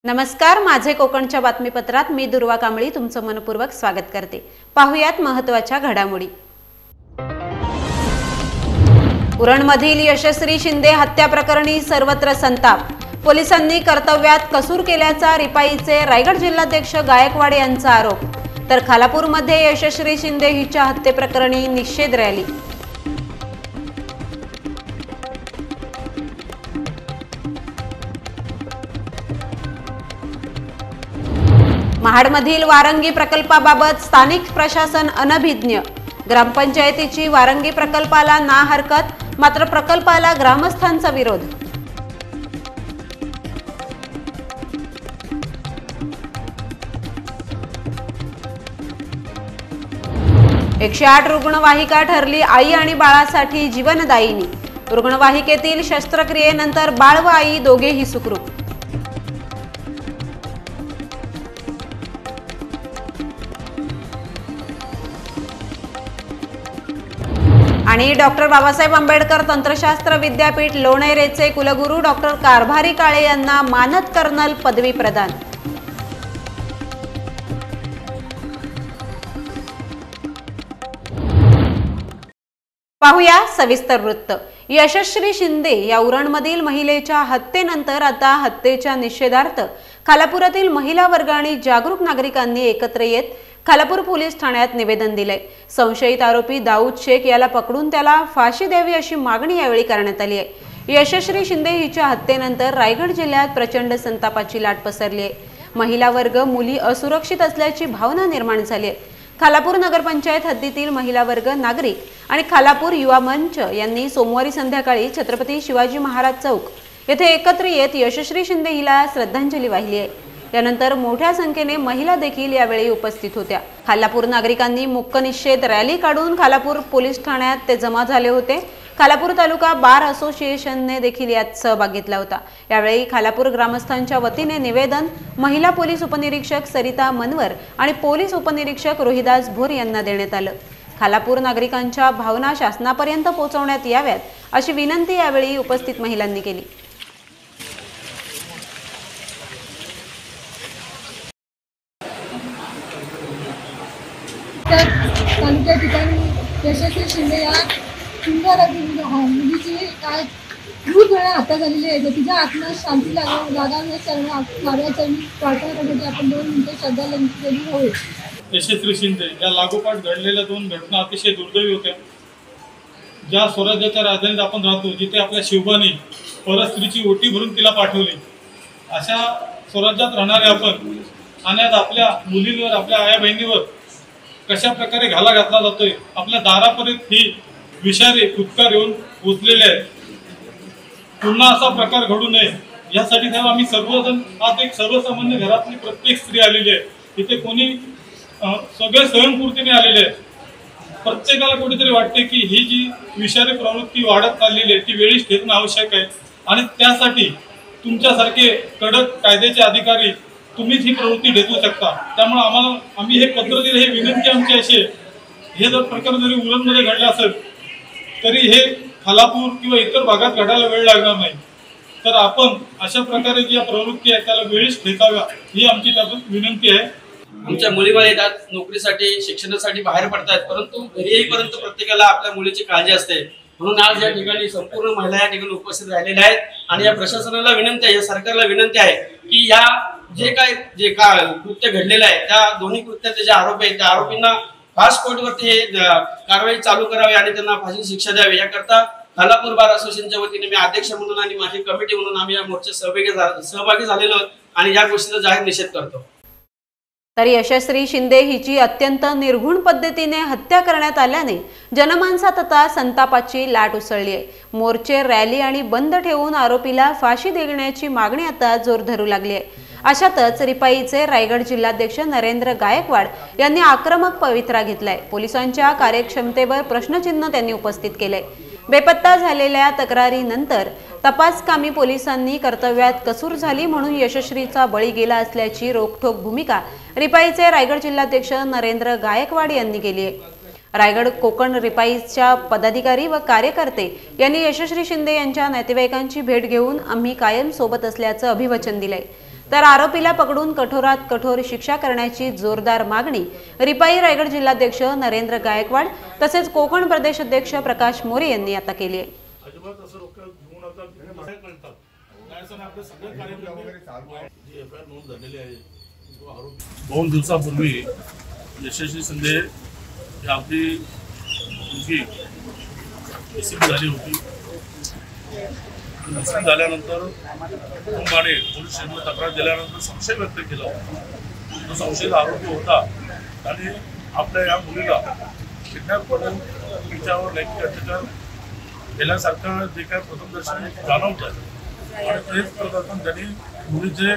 नमस्कार, माझे कोकणच्या बातमीपत्रात मी दुर्वा कांबळी तुमचं मनपूर्वक स्वागत करते। पाहुयात महत्त्वाच्या घडामोडी। उरणमधील यशस्वी शिंदे हत्या प्रकरणी सर्वत्र संताप। पोलिसांनी कर्तव्यात कसूर केल्याचा रिपाईचे रायगड जिल्हाध्यक्ष गायकवाड यांचा आरोप। तर खालापूरमध्ये यशस्वी शिंदे हिच्या हत्येप्रकरणी निषेध रॅली। महाडमधील वारंगी प्रकल्पाबाबत स्थानिक प्रशासन अनभिज्ञ। ग्रामपंचायतीची वारंगी प्रकल्पाला ना हरकत, मात्र प्रकल्पाला ग्रामस्थांचा विरोध। एकशे 8 रुग्णवाहिका ठरली आई आणि बाळासाठी जीवनदायिनी। रुग्णवाहिकेतील शस्त्रक्रियेनंतर बाळ व आई दोघेही सुखरूप। आणि डॉक्टर बाबासाहेब आंबेडकर तंत्रशास्त्र विद्यापीठ लोणेरेचे कुलगुरू डॉक्टर कारभारी काळे यांना मानद कर्नल पदवी प्रदान। पाहूया सविस्तर वृत्त। यशस्वी शिंदे या उरणमधील महिलेच्या हत्येनंतर आता हत्येच्या निषेधार्थ खालापुरातील महिला वर्ग आणि जागरूक नागरिकांनी एकत्र येत खालापूर पोलीस ठाण्यात निवेदन दिले। संशयित आरोपी दाऊद शेख याला पकडून त्याला फाशी द्यावी अशी मागणी यावेळी करण्यात आली आहे। यशस्वी शिंदे हिच्या हत्येनंतर रायगड जिल्ह्यात प्रचंड संतापाची लाट पसरली आहे। महिला वर्ग, मुली असुरक्षित असल्याची भावना निर्माण झाली आहे। खालापूर नगरपंचायत हद्दीतील महिला वर्ग, नागरिक आणि खालापूर युवा मंच यांनी सोमवारी संध्याकाळी छत्रपती शिवाजी महाराज चौक येथे एकत्र येत यशस्वी शिंदे हिला श्रद्धांजली वाहिली आहे। यानंतर मोठ्या संख्येने महिला देखील यावेळी उपस्थित होत्या। खालापूर नागरिकांनी मुक्क निषेध रॅली काढून खालापूर पोलीस ठाण्यात ते जमा झाले होते। खालापूर तालुका बार असोसिएशनने देखील यात सहभाग घेतला होता। यावेळी खालापूर ग्रामस्थांच्या वतीने निवेदन महिला पोलीस उपनिरीक्षक सरिता मनवर आणि पोलीस उपनिरीक्षक रोहिदास भोर यांना देण्यात आलं। खालापूर नागरिकांच्या भावना शासनापर्यंत पोहोचवण्यात याव्यात अशी विनंती यावेळी उपस्थित महिलांनी केली। तालुक्या ठिकाणी यशस्वी शिंदे या सुंदर मुलीची काय खूप वेळा हत्या झालेली आहे। तिच्या आत्म्यात शांती लागावी चरणी प्रार्थना करण्यासाठी आपण 2 मिनिटे श्रद्धांजली देणी होईल। यशस्वी शिंदे या लागोपाठ घडलेल्या 2 घटना अतिशय दुर्दैवी होत्या। ज्या स्वराज्याच्या राजधानीत आपण राहतो, जिथे आपल्या शिवबानी परस्त्रीची ओटी भरून तिला पाठवली, अशा स्वराज्यात राहणारे आपण आणि आज आपल्या मुलींवर, आपल्या आया बहिणीवर कशा प्रकारे घाला घातला जातोय, आपल्या दारापर्यंत ही विषारी फुटकार येऊन पोचलेले आहेत। पुन्हा असा प्रकार घडू नये यासाठी साहेब आम्ही सर्वजण, आज एक सर्वसामान्य घरातली प्रत्येक स्त्री आलेली आहे। इथे कोणी सगळे स्वयंपूर्तीने आलेले आहेत। प्रत्येकाला कुठेतरी वाटते की ही जी विषारी प्रवृत्ती वाढत चाललेली आहे ती वेळीच ठेवणं आवश्यक आहे आणि त्यासाठी तुमच्यासारखे कडक कायद्याचे अधिकारी तुम्हीच ही प्रवृत्ती ढेकू शकता। त्यामुळे आम्ही हे पत्र दिले, हे विनंती आमची अशी आहे, हे जर प्रकार जरी उरणमध्ये घडला असेल तरी हे खालापूर किंवा इतर भागात घडायला वेळ लागणार नाही। तर आपण अशा प्रकारे जी प्रवृत्ती आहे त्याला वेळीच ठेकाव्या ही आमची त्यातून विनंती आहे। आमच्या मुलीबाई येतात नोकरीसाठी, शिक्षणासाठी बाहेर पडतात, परंतु घरी येईपर्यंत प्रत्येकाला आपल्या मुलीची काळजी असते। म्हणून आज या ठिकाणी संपूर्ण महिला या ठिकाणी उपस्थित राहिलेल्या आहेत आणि या प्रशासनाला विनंती आहे, या सरकारला विनंती आहे की या जे कृत्य घडलेलं आहे त्या दोन्ही कृत्याचे जे आरोप आहेत त्या आरोपींना फास्ट कोर्टवरती कारवाई चालू करावी आणि त्यांना फाशी शिक्षा द्यावी। याकरता खालापूर बार असोसिएशनच्या वतीने मी अध्यक्ष म्हणून आणि माझी कमिटी म्हणून आम्ही या मोर्चात सहभागी झालेलो आणि या गोष्टीचा जाहीर निषेध करतो। तर यशस्वी शिंदे हिची अत्यंत निर्घुण पद्धतीने हत्या करण्यात आल्याने जनमानसात आता संतापाची लाट उसळली आहे। मोर्चे, रॅली आणि बंद ठेवून आरोपीला फाशी देण्याची मागणी आता जोर धरू लागली आहे। अशातच रिपाईचे रायगड जिल्हाध्यक्ष नरेंद्र गायकवाड यांनी आक्रमक पवित्रा घेतलाय। पोलिसांच्या कार्यक्षमतेवर प्रश्नचिन्ह त्यांनी उपस्थित केले। बेपत्ता झालेल्या तक्रारीनंतर तपासकामी पोलिसांनी कर्तव्यात कसूर झाली म्हणून यशस्वीचा बळी गेला असल्याची रोखठोक भूमिका रिपाईचे रायगड जिल्हाध्यक्ष नरेंद्र गायकवाड यांनी केली आहे। रायगड कोकण रिपाईच्या पदाधिकारी व कार्यकर्ते यांनी यशस्वी शिंदे यांच्या नातेवाईकांची भेट घेऊन आम्ही कायम सोबत असल्याचं अभिवचन दिलंय। तर आरोपीला पकडून कठोरात कठोर शिक्षा करण्याची जोरदार मागणी रिपाई रायगड जिल्हाध्यक्ष नरेंद्र गायकवाड तसेच कोकण प्रदेश अध्यक्ष प्रकाश मोरे यांनी आता केली आहे। 2 दिवसापूर्वी यशस्वी शिंदे ही आपली मुलगी मिसिंग झाली होती। मिसिंग झाल्यानंतर कुटुंबाने पोलीस स्टेशनला तक्रार दिल्यानंतर संशय व्यक्त केला होता। तो संशयित आरोपी होता आणि आपल्या या मुलीला किडनॅप करून तिच्यावर लैंगिक अत्याचार केल्यासारखं जे काय प्रथमदर्शनी जाणवत आहे आणि तेच करत असताना त्यांनी मुलीचे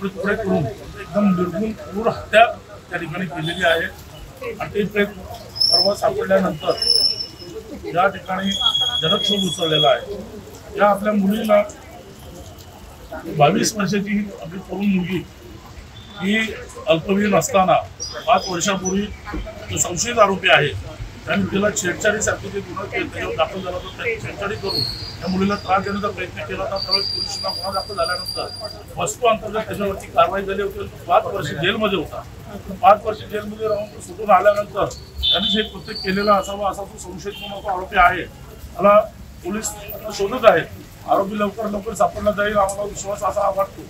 तुकडे करून एकदम निर्गुण क्रूर हत्या त्या ठिकाणी केलेली आहे। आणि ते प्रेत परवा सापडल्यानंतर या ठिकाणी जनक्षोभ उसळलेला आहे। या आपल्या मुलीला 22 वर्षाची आपली तरुण मुलगी ही अल्पवयीन असताना 5 वर्षापूर्वी जो संशयित आरोपी आहे त्यांनी तिला छेडछाडीसारखे जे गुन्हा त्याच्यावर दाखल झाला होता त्याची छेडछाडी करून त्या मुलीला त्रास देण्याचा प्रयत्न केला होता। त्यावेळेस पोलिसांना गुन्हा दाखल झाल्यानंतर वस्तू अंतर्गत त्याच्यावरती कारवाई झाली होती। 5 वर्ष जेलमध्ये होता। 5 वर्ष जेलमध्ये राहून तो सुटून आल्यानंतर त्यांनी जे कृत्य केलेलं असावं असा तो संशयित म्हणून आरोपी आहे। मला पोलीस शोधत आहेत। आरोपी लवकर सापडला जाईल आम्हाला विश्वास असा वाटतो।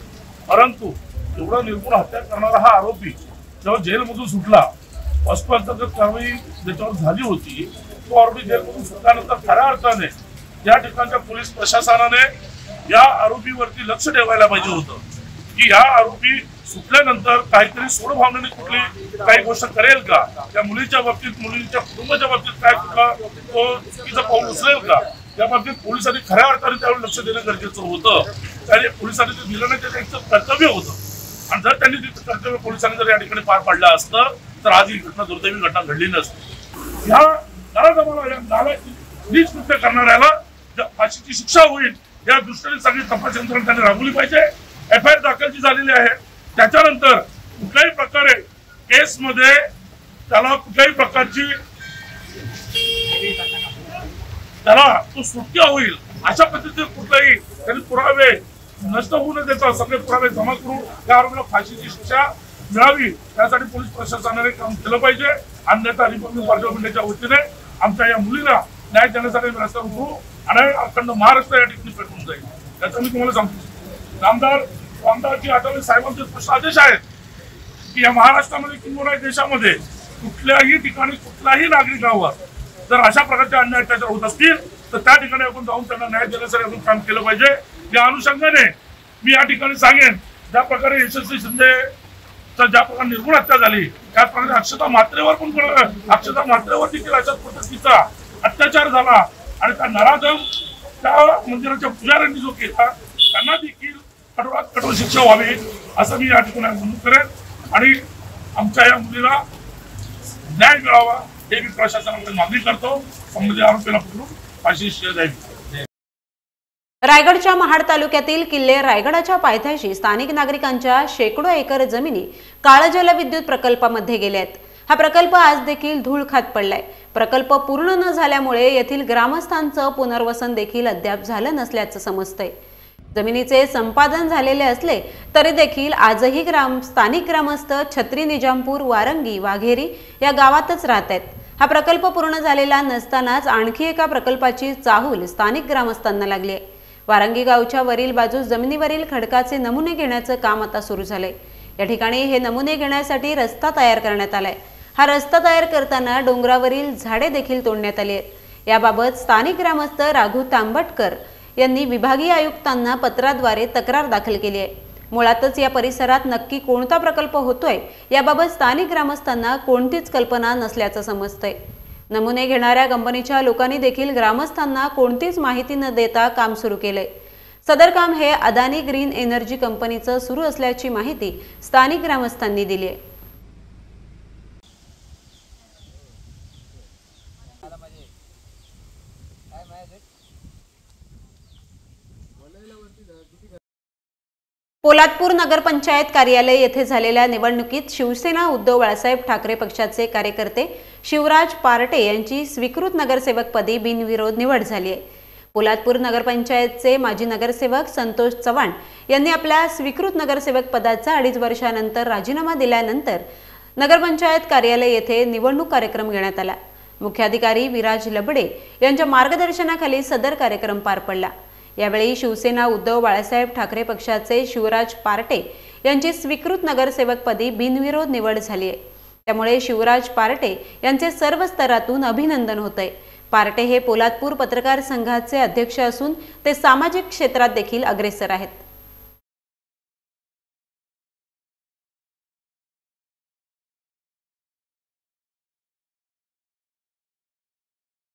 परंतु एवढा निर्गुण हत्या करणारा हा आरोपी जेव्हा जेलमधून सुटला वस्तू अंतर्गत कारवाई ज्याच्यावर झाली होती तो आरोपी जेलमधून सुटल्यानंतर खऱ्या अर्थाने या ठिकाणच्या पोलीस प्रशासनाने या आरोपीवरती लक्ष ठेवायला पाहिजे होतं की या आरोपी सुटल्यानंतर काहीतरी सोडभावनेने कुठली काही गोष्ट करेल का, त्या मुलीच्या बाबतीत मुलीच्या कुटुंबाच्या बाबतीत काय कुठला तो चुकीचं पाऊल उचलेल का, त्या बाबतीत पोलिसांनी खऱ्या अर्थाने त्यावर लक्ष देणं गरजेचं होतं। त्याने पोलिसांनी ते दिलं नाही ते त्यांचं कर्तव्य होतं आणि जर त्यांनी तिचं कर्तव्य पोलिसांनी जर या ठिकाणी पार पाडलं असतं तर आज ही घटना दुर्दैवी घटना घडली नसती। या नीच कृत्य करणाऱ्याला फाशीची शिक्षा होईल या दृष्टीने सगळी तपास यंत्रणा त्यांनी राबवली पाहिजे। FIR दाखल जी झालेली आहे त्याच्यानंतर कुठल्याही प्रकारे केसमध्ये त्याला कुठल्याही प्रकारची त्याला तो सुटका होईल अशा पद्धतीने कुठलाही त्यांनी पुरावे नष्ट होऊ न देता सगळे पुरावे जमा करून त्या आरोपीला फाशीची शिक्षा मिळावी त्यासाठी पोलीस प्रशासनाने काम केलं पाहिजे। अन्यथा रिपब्लिक पार्टी ऑफ इंडियाच्या वतीने आमच्या या मुलीला न्याय देण्यासाठी रस्त्यावर उतरू आणि अखंड महाराष्ट्र या ठिकाणी पेटून जाईल याचं मी तुम्हाला सांगतो। आमदारजी आठवले साहेबांचे स्पष्ट आदेश आहेत की या महाराष्ट्रामध्ये किंवा देशामध्ये कुठल्याही ठिकाणी कुठल्याही नागरिकावर जर अशा प्रकारचे अन्याय अत्याचार होत असतील तर त्या ठिकाणी आपण जाऊन त्यांना न्याय देण्यासाठी आपण काम केलं पाहिजे। या अनुषंगाने मी या ठिकाणी सांगेन ज्या प्रकारे यशस्वी शिंदे ज्या प्रकारे निर्गुण हत्या झाली त्याच प्रकारे अक्षता म्हात्रेवर देखील अशाच पद्धतीचा अत्याचार झाला आणि त्या नराधम त्या मंदिराच्या पुजाऱ्यांनी जो केला त्यांना देखील कठोरात कठोर शिक्षा व्हावी असं मी या ठिकाणी नमूद करेन आणि आमच्या या मुलीला न्याय मिळावा हे मी प्रशासनाकडे मागणी करतो। संबंधित आरोपीला पकडून फाशी शिक्षा द्यावी। रायगडच्या महाड तालुक्यातील किल्ले रायगडाच्या पायथ्याशी स्थानिक नागरिकांच्या शेकडो एकर जमिनी काळ जलविद्युत प्रकल्पामध्ये गेल्या आहेत। हा प्रकल्प आज देखील धूळ खात पडलाय। प्रकल्प पूर्ण न झाल्यामुळे येथील ग्रामस्थांचं पुनर्वसन देखील अद्याप झालं नसल्याचं समजतंय। जमिनीचे संपादन झालेले असले तरी देखील आजही स्थानिक ग्रामस्थ छत्री निजामपूर वारंगी वाघेरी या गावातच राहत आहेत। हा प्रकल्प पूर्ण झालेला नसतानाच आणखी एका प्रकल्पाची चाहूल स्थानिक ग्रामस्थांना लागली आहे। वारंगी गावच्या वरील बाजूस जमिनीवरील खडकाचे नमुने घेण्याचं काम आता सुरू झालंय। या ठिकाणी हे नमुने घेण्यासाठी रस्ता तयार करण्यात आलाय। हा रस्ता तयार करताना डोंगरावरील झाडे देखील तोडण्यात आली आहेत। याबाबत स्थानिक ग्रामस्थ राघू तांबटकर यांनी विभागीय आयुक्तांना पत्राद्वारे तक्रार दाखल केली आहे। मुळातच या परिसरात नक्की कोणता प्रकल्प होतोय याबाबत स्थानिक ग्रामस्थांना कोणतीच कल्पना नसल्याचं समजतंय। नमुने घेणाऱ्या कंपनीच्या लोकांनी देखील ग्रामस्थांना कोणतीच माहिती न देता काम सुरू केलंय। सदर काम हे अदानी ग्रीन एनर्जी कंपनीचं सुरू असल्याची माहिती स्थानिक ग्रामस्थांनी दिली आहे। पोलादपूर नगरपंचायत कार्यालय येथे झालेल्या निवडणुकीत शिवसेना उद्धव बाळासाहेब ठाकरे पक्षाचे कार्यकर्ते शिवराज पार्टे यांची स्वीकृत नगरसेवकपदी बिनविरोध निवड झाली आहे। पोलादपूर नगरपंचायतचे माजी नगरसेवक संतोष चव्हाण यांनी आपल्या स्वीकृत नगरसेवक पदाचा 2.5 वर्षानंतर राजीनामा दिल्यानंतर नगरपंचायत कार्यालय येथे निवडणूक कार्यक्रम घेण्यात आला। मुख्याधिकारी विराज लबडे यांच्या मार्गदर्शनाखाली सदर कार्यक्रम पार पडला। यावेळी शिवसेना उद्धव बाळासाहेब ठाकरे पक्षाचे शिवराज पार्टे यांची स्वीकृत नगरसेवकपदी बिनविरोध निवड झाली आहे। त्यामुळे शिवराज पार्टे यांचे सर्व स्तरातून अभिनंदन होते। पार्टे हे पोलादपूर पत्रकार संघाचे अध्यक्ष असून ते सामाजिक क्षेत्रात देखील अग्रेसर आहेत।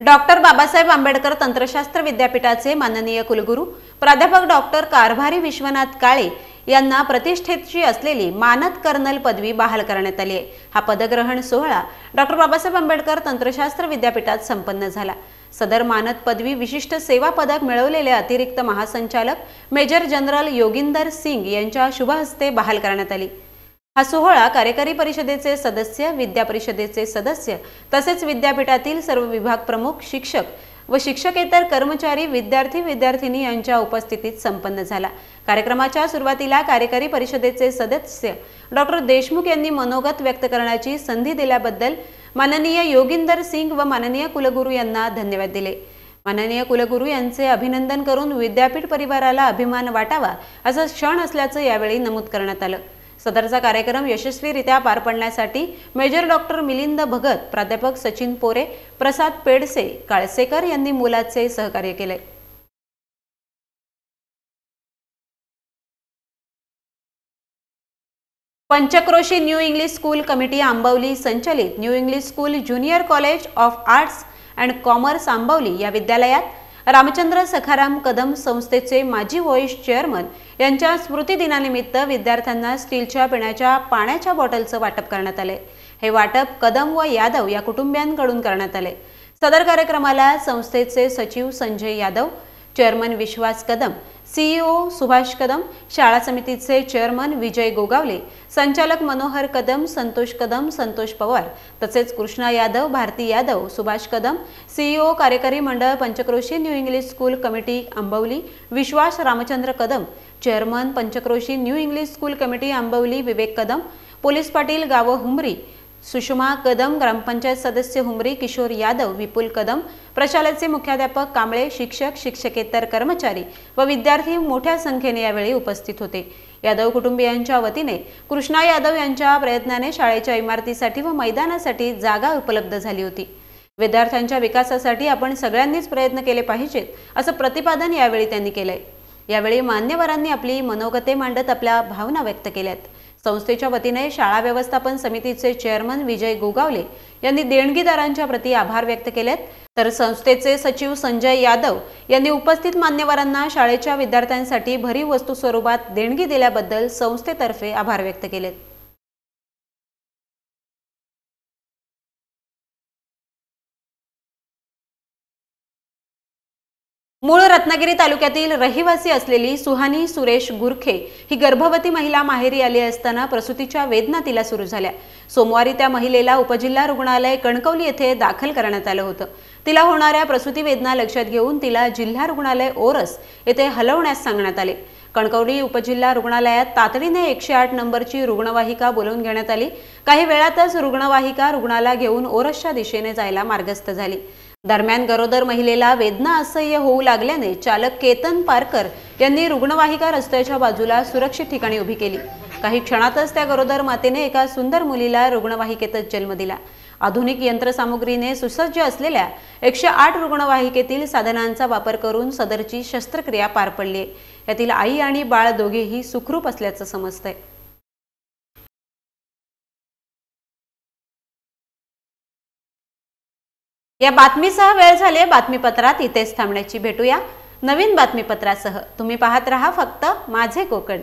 डॉक्टर बाबासाहेब आंबेडकर तंत्रशास्त्र विद्यापीठाचे माननीय कुलगुरू प्राध्यापक डॉक्टर कारभारी विश्वनाथ काळे यांना प्रतिष्ठेची असलेली मानद कर्नल पदवी बहाल करण्यात आली आहे। हा पदग्रहण सोहळा डॉक्टर बाबासाहेब आंबेडकर तंत्रशास्त्र विद्यापीठात संपन्न झाला। सदर मानद पदवी विशिष्ट सेवा पदक मिळवलेले अतिरिक्त महासंचालक मेजर जनरल योगिंदर सिंग यांच्या शुभ हस्ते बहाल करण्यात आली। हा सोहळा कार्यकारी परिषदेचे सदस्य, विद्या परिषदेचे सदस्य तसेच विद्यापीठातील सर्व विभाग प्रमुख, शिक्षक व शिक्षकेतर कर्मचारी, विद्यार्थी विद्यार्थिनी यांच्या उपस्थितीत संपन्न झाला। कार्यक्रमाच्या सुरुवातीला कार्यकारी परिषदेचे सदस्य डॉक्टर देशमुख यांनी मनोगत व्यक्त करण्याची संधी दिल्याबद्दल माननीय योगिंदर सिंग व माननीय कुलगुरू यांना धन्यवाद दिले। माननीय कुलगुरू यांचे अभिनंदन करून विद्यापीठ परिवाराला अभिमान वाटावा असा क्षण असल्याचं यावेळी नमूद करण्यात आलं। सदरचा कार्यक्रम यशस्वीरित्या पार पाडण्यासाठी मेजर डॉक्टर मिलिंद भगत, प्राध्यापक सचिन पोरे, प्रसाद पेडसे, काळसेकर यांनी मोलाचे सहकार्य केले। पंचक्रोशी New English School committee Ambavali संचलित New English School Junior College of Arts and Commerce Ambavali या विद्यालयात रामचंद्र सखाराम कदम संस्थेचे माजी व्हाईस चेअरमन यांच्या स्मृती दिनानिमित्त विद्यार्थ्यांना स्टीलच्या पिण्याच्या पाण्याच्या बॉटलचं वाटप करण्यात आले। हे वाटप कदम व यादव या कुटुंबियांकडून करण्यात आले। सदर कार्यक्रमाला संस्थेचे सचिव संजय यादव, चेअरमन विश्वास कदम, सीईओ सुभाष कदम, शाळा समितीचे चेअरमन विजय गोगावले, संचालक मनोहर कदम, संतोष कदम, संतोष पवार तसेच कृष्णा यादव, भारती यादव, सुभाष कदम, सीईओ कार्यकारी मंडळ पंचक्रोशी New English School committee Ambavali, Vishwas Ramchandra Kadam, chairman पंचक्रोशी New English School committee Ambavali Vivek Kadam, police patil गाव हुमरी सुषमा कदम, ग्रामपंचायत सदस्य हुमरी किशोर यादव, विपुल कदम, प्रशालेचे मुख्याध्यापक कांबळे, शिक्षक, शिक्षकेतर कर्मचारी व विद्यार्थी मोठ्या संख्येने यावेळी उपस्थित होते। यादव कुटुंबियांच्या वतीने कृष्णा यादव यांच्या प्रयत्नाने शाळेच्या इमारतीसाठी व मैदानासाठी जागा उपलब्ध झाली होती। विद्यार्थ्यांच्या विकासासाठी आपण सगळ्यांनीच प्रयत्न केले पाहिजेत असं प्रतिपादन यावेळी त्यांनी केले। यावेळी मान्यवरांनी आपली मनोगते मांडत आपल्या भावना व्यक्त केल्यात। संस्थेच्या वतीने शाळा व्यवस्थापन समितीचे चेअरमन विजय गोगावले यांनी देणगीदारांच्या प्रति आभार व्यक्त केलेत, तर संस्थेचे सचिव संजय यादव यांनी उपस्थित मान्यवरांना शाळेच्या विद्यार्थ्यांसाठी भरीव वस्तू स्वरूपात देणगी दिल्याबद्दल संस्थेतर्फे आभार व्यक्त केलेत। मूळ रत्नागिरी तालुक्यातील रहिवासी असलेली सुहानी सुरेश गुरखे ही गर्भवती महिला माहेरी आली असताना प्रसूतीच्या वेदना तिला सुरू झाल्या। सोमवारी त्या महिलेला उपजिल्हा रुग्णालय कणकवली येथे दाखल करण्यात आलं होतं। तिला होणाऱ्या प्रसूती वेदना लक्षात घेऊन तिला जिल्हा रुग्णालय ओरस येथे हलवण्यास सांगण्यात आले। कणकवली उपजिल्हा रुग्णालयात तातडीने 108 नंबरची रुग्णवाहिका बोलावून घेण्यात आली। काही वेळातच रुग्णवाहिका रुग्णाला घेऊन ओरसच्या दिशेने जायला मार्गस्थ झाली। दरम्यान गरोदर महिलेला वेदना असह्य होऊ लागल्याने चालक केतन पारकर यांनी रुग्णवाहिका रस्त्याच्या बाजूला सुरक्षित ठिकाणी उभी केली। काही क्षणातच त्या गरोदर मातेने एका सुंदर मुलीला रुग्णवाहिकेतच जन्म दिला। आधुनिक यंत्रसामुग्रीने सुसज्ज असलेल्या 108 रुग्णवाहिकेतील साधनांचा वापर करून सदरची शस्त्रक्रिया पार पडली। यातील आई आणि बाळ दोघेही सुखरूप असल्याचं समजतंय। या बातमीसह वेळ झाली बातमीपत्रात इथेच थांबण्याची। भेटूया नवीन बातमीपत्रासह। तुम्ही पाहत रहा फक्त माझे कोकण।